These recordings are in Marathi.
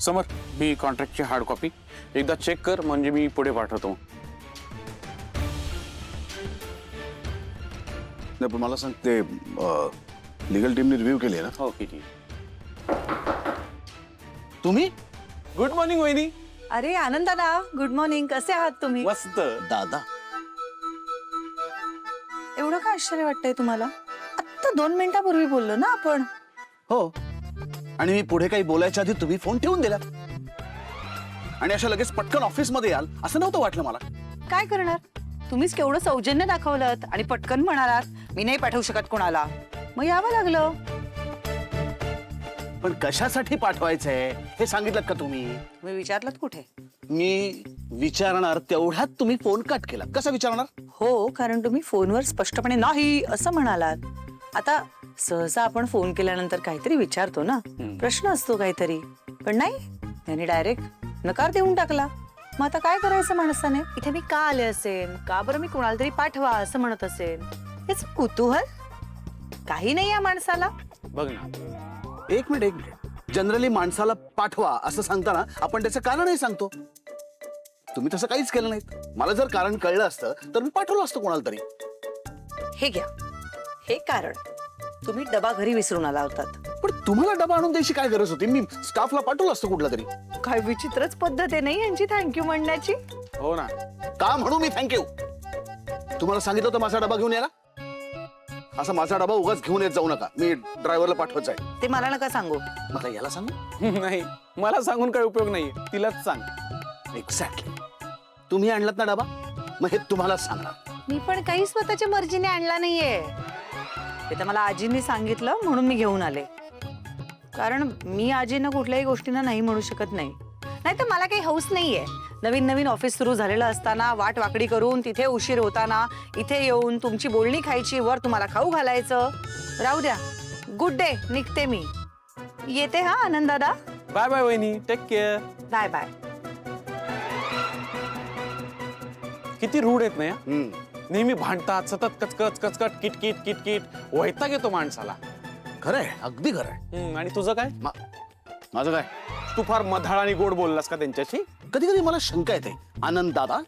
समर, ही कॉन्ट्रॅक्टची हार्ड कॉपी एकदा चेक कर, म्हणजे मी पुढे पाठवतो. नाही पण मला सांग, ते लीगल टीमने रिव्ह्यू केली आहे ना? हो किती. तुम्ही? गुड मॉर्निंग वहिनी. अरे आनंदादा, गुड मॉर्निंग. कसे आहात तुम्ही? मस्त. दादा? एवढं काय आश्चर्य वाटतंय तुम्हाला? आत्ता 2 मिनिटापूर्वी बोललो ना आपण. हो, आणि मी पुढे काही बोलायच्या आधी तुम्ही फोन ठेवून दिला, आणि अशा लगेच पटकन ऑफिस मध्ये याल असं नव्हतं वाटलं मला. काय करणार? तुम्हीच केवढं सौजन्य दाखवलं आणि पटकन म्हणालात मी नाही पाठवू शकत कोणाला, मग यावं लागलं. पण कशासाठी पाठवायचंय हे सांगितलं का तुम्ही? मी विचारलं कुठे? मी विचारणार तेवढ्यात तुम्ही फोन कट केला. कसं विचारणार? हो, कारण तुम्ही फोनवर स्पष्टपणे नाही असं म्हणालात. आता सहसा आपण फोन केल्यानंतर काहीतरी विचारतो ना, प्रश्न असतो काहीतरी, पण नाही, त्याने डायरेक्ट नकार देऊन टाकला. मग आता काय करायचं माणसाने? इथे मी का आले असेल, का बरं मी कुणाला तरी पाठवा असं म्हणत असेल, हेच कुतूहल. काही नाही या माणसाला. बघ ना, एक मिनिट. जनरली माणसाला पाठवा असं सांगताना आपण त्याचं कारणही सांगतो. तुम्ही तसं काहीच केलं नाहीत. मला जर कारण कळलं असतं तर मी पाठवलं असतं कोणाला तरी. हे घ्या, हे कारण. तुम्ही डबा घरी विसरून आला होतात. पण तुम्हाला डबा आणून द्यायची काय गरज होती? मी स्टाफला पाठवलं असतं कुठला तरी. काय विचित्रच पद्धत आहे नाही यांची थँक्यू म्हणण्याची. हो ना. का म्हणू मी थँक्यू? तुम्हाला सांगितलं होतं माझा डबा घेऊन यायला. असा माझा डबा उगाच घेऊन येत जाऊ नका, मी ड्रायव्हरला पाठवत जाईल. ते मला नका सांगू. मला याला सांगू? नाही, मला सांगून काही उपयोग नाहीये, तिलाच सांग. एक्झॅक्टली. तुम्ही आणलात ना डबा, मग हे तुम्हालाच सांगणार. मी पण काही स्वतःच्या मर्जीने आणला नाहीये. ते तर मला आजींनी सांगितलं म्हणून मी घेऊन आले. कारण मी आजींना कुठल्याही गोष्टींना नाही म्हणू शकत नाही. नाही तर मला काही हौस नाहीये. नवीन नवीन ऑफिस सुरू झालेलं असताना वाट वाकडी करून तिथे उशीर होताना इथे येऊन तुमची बोलणी खायची, वर तुम्हाला खाऊ घालायचं. राहू द्या. गुड डे, निघते मी. येते हा आनंदादा. बाय बाय वहिनी, टेक केअर. Bye bye. किती रूढ आहेत ना या. हम्म. नेहमी भांडतात, सतत कचकच कचकट किटकिट किटकिट, वैताग येतो माणसाला. खरंय, अगदी खरंय. आणि तुझं काय? माझं काय? तू फार मधाळ आणि गोड बोललास का त्यांच्याशी? कधी कधी मला शंका येते, आनंद दादा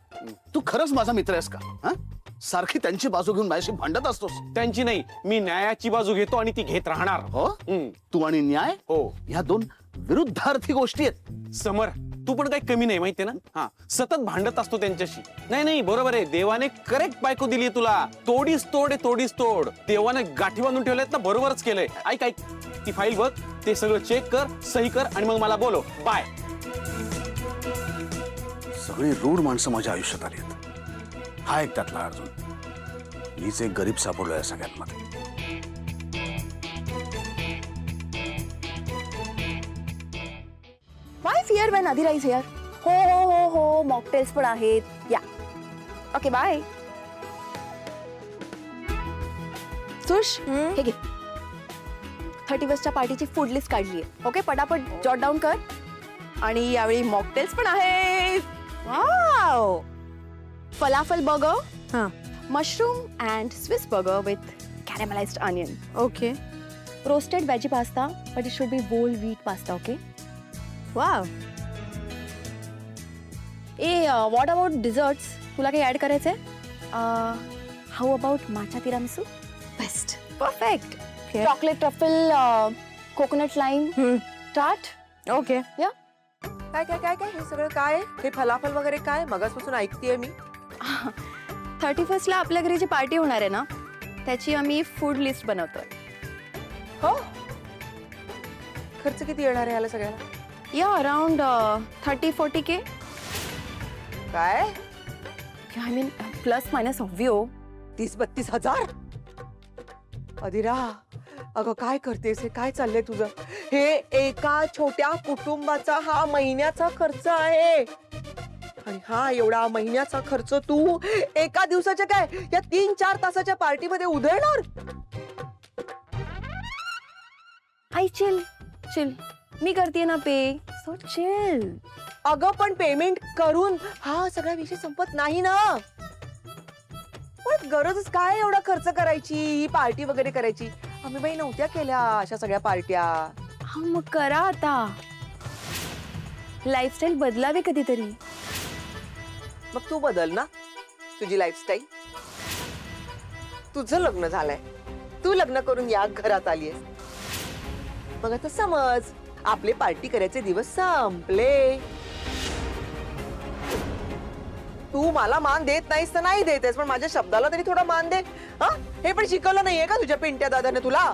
तू खरंच माझा मित्र आहेस का? हा, सारखी त्यांची बाजू घेऊन माझ्याशी भांडत असतोस. त्यांची नाही, मी न्यायाची बाजू घेतो आणि ती घेत राहणार. हो, तू आणि न्याय, हो, ह्या दोन विरुद्धार्थी गोष्टी आहेत. समर, तू पण काही कमी नाही माहितीये ना. हा, सतत भांडत असतो त्यांच्याशी. नाही नाही, बरोबर आहे, देवाने करेक्ट बायको दिली तुला. तोडीस तोड आहे, तोडीस तोड. देवाने गाठी बांधून ठेवल्यात ना, बरोबरच केलंय. ऐक ऐक, ती फाईल बघ, ते सगळं चेक कर, सही कर आणि मग मला बोलव. बाय. सगळी रूढ माणसं माझ्या आयुष्यात आली आहेत. हा एक त्यातला अर्जुन. मीच एक गरीब सापडलोय सगळ्यात मध्ये. Why fear when Adira is here? हो मॉकटेल्स पण आहेत. या ओके बाय. सुश, हे घे. 31st पार्टीची फूड लिस्ट काढली आहे. ओके, पटापट जॉट डाऊन कर. आणि यावेळी मॉकटेल्स पण आहेत. Wow. Falafel burger, mushroom and Swiss burger with caramelised onion. Okay. Roasted veggie pasta, but it should be whole wheat pasta. Okay. Wow. What about desserts? तुला काही ऍड करायचंय? How about matcha tiramisu? Best. Perfect. Chocolate truffle, coconut lime tart. Okay. Yeah. काय काय काय काय हे सगळं काय? हे फलाफल वगैरे काय? मगासपासून ऐकतेय मी. 31st आपल्या घरी जी पार्टी होणार आहे ना, त्याची आम्ही फूड लिस्ट बनवतोय. हो, खर्च किती येणार आहे ह्याला सगळ्याला? या अराउंड 30-40K. काय? I mean plus minus obvio. 30-32 हजार? अदिरा, अगं काय करतेस? हे काय चाललंय तुझं? हे एका छोट्या कुटुंबाचा हा महिन्याचा खर्च आहे. आणि हा एवढा महिन्याचा खर्च तू एका दिवसाच्या काय या 3-4 तासाच्या पार्टीमध्ये उधळणार? आई चिल चिल, मी करते ना पे. So chill. अगं पण पेमेंट करून हा सगळा विषय संपत नाही ना. पण गरजच काय एवढा खर्च करायची, ही पार्टी वगैरे करायची? आम्ही बाई नव्हत्या केल्या अशा सगळ्या पार्ट्या. हा मग करा आता. लाईफस्टाईल बदलावी कधीतरी. मग तू बदल ना तुझी लाईफस्टाईल. तुझं लग्न झालंय, तू लग्न करून या घरात आलीयस. मग आता समज आपले पार्टी करायचे दिवस संपले. तू मला मान देत नाहीस तर नाही देतेस, पण माझ्या शब्दाला तरी थोडा मान दे. हा, हे पण शिकवलं नाहीये का तुझ्या पिंट्या दादाने तुला?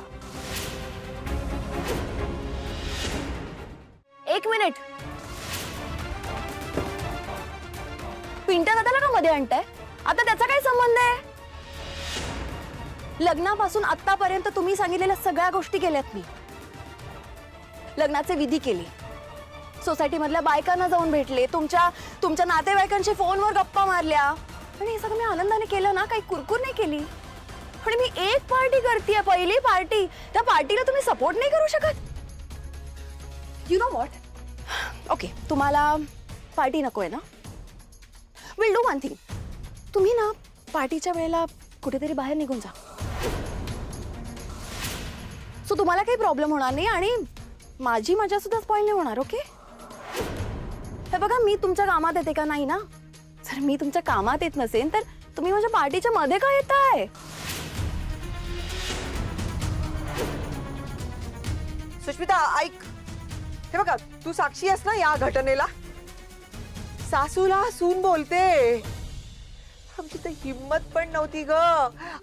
एक मिनिट, पिंट्या दादाला का मध्ये आणताय? आता त्याचा काय संबंध आहे? लग्नापासून आतापर्यंत तुम्ही सांगितलेल्या सगळ्या गोष्टी केल्यात मी. लग्नाचे विधी केले, सोसायटी मधल्या बायकांना जाऊन भेटले, तुमच्या नातेवाईकांशी फोनवर गप्पा मारल्या, आणि हे सगळं मी आनंदाने केलं ना, काही कुरकुर नाही केली. पण मी एक पार्टी करतेय, पहिली पार्टी, त्या पार्टीला तुम्ही सपोर्ट नाही करू शकत? यू नो व्हॉट, ओके, तुम्हाला पार्टी नकोय ना? विल डू वन थिंग, तुम्ही ना पार्टीच्या वेळेला कुठेतरी बाहेर निघून जा. सो तुम्हाला काही प्रॉब्लेम होणार नाही आणि माझी मजा सुद्धा स्पॉइल नाही होणार. ओके, हे बघा, मी तुमच्या कामात येते का नाही ना? जर मी तुमच्या कामात येत नसेल तर तुम्ही माझ्या पार्टीच्या मध्ये का येताय? सुष्मिता ऐक, हे बघा, तू साक्षी आहेस ना या घटनेला. सासूला सून बोलते. आमची तर हिम्मत पण नव्हती ग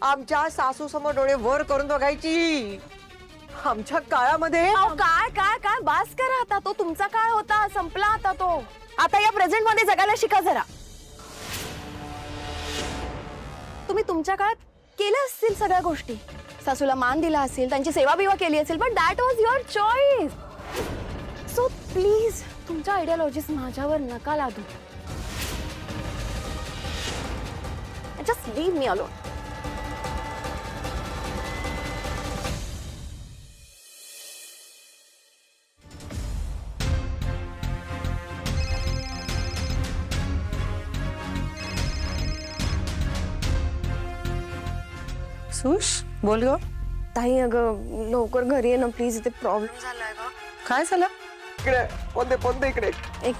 आमच्या सासू समोर डोळे वर करून बघायची. आमच्या काळामध्ये अहो, काय काय काय बास करा आता. तो तुमचा काळ होता, संपला आता तो. आता या प्रेझेंट मध्ये जगायला शिका जरा. तुम्ही तुमच्या काळात केल्या असतील सगळ्या गोष्टी, सासूला मान दिला असेल, त्यांची सेवा बिवा केली असेल, पण that was your choice. So please तुमच्या आयडियोलॉजीज माझ्यावर नका लादू. Just leave me alone. Sush, बोल ग. ताई अगं लवकर घरी ये ना प्लीज, इथे प्रॉब्लेम झालाय ग. काय झालं? इकडे पोंदे इकडे. एक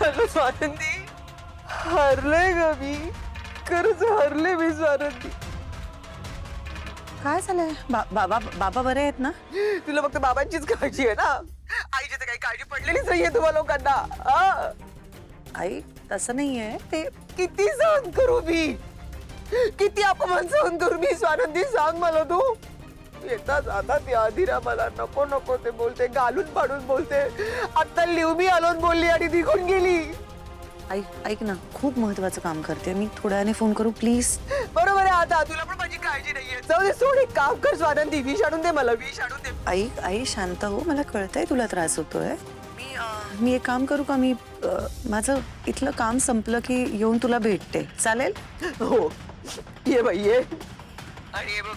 हॅलो स्वानंदी, हरले ग मी, खरंच हरले मी स्वानंदी. काय झालंय? बाबा बरे आहेत ना? तुला फक्त बाबांचीच काळजी आहे ना, आईची तर काही काळजी पडलेलीच नाहीये तुम्हा लोकांना. हा? आई तसं नाहीये ते. किती सहन करू मी, किती अपमान सहन करू मी स्वानंदी, सांग मला तू. येता जाता ती आधीरा मला नको नको ते बोलते, घालून पाडून बोलते. आता लिव मी अलोन बोलली आणि निघून गेली. ऐक ना, खूप महत्वाचं काम करते मी, थोड्या वेळाने फोन करू प्लीज. बरोबर आहे, आता तुला पण माझी काळजी नाहीये. जाऊ दे, सोड, एक काम कर स्वानंदी, विष आणून दे मला, विष आणून दे. आई शांत हो, मला कळतंय तुला त्रास होतोय. मी एक काम करू का, मी माझं इथलं काम संपलं की येऊन तुला भेटते, चालेल? हो, ये बाई ये. आणि हे बघ,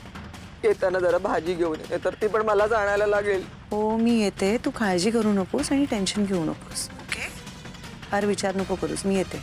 येताना जरा भाजी घेऊन ये, तर ती पण मलाच आणायला लागेल. हो मी येते, तू काळजी करू नकोस आणि टेन्शन घेऊ नकोस. ओके, फार विचार नको करूस, मी येते.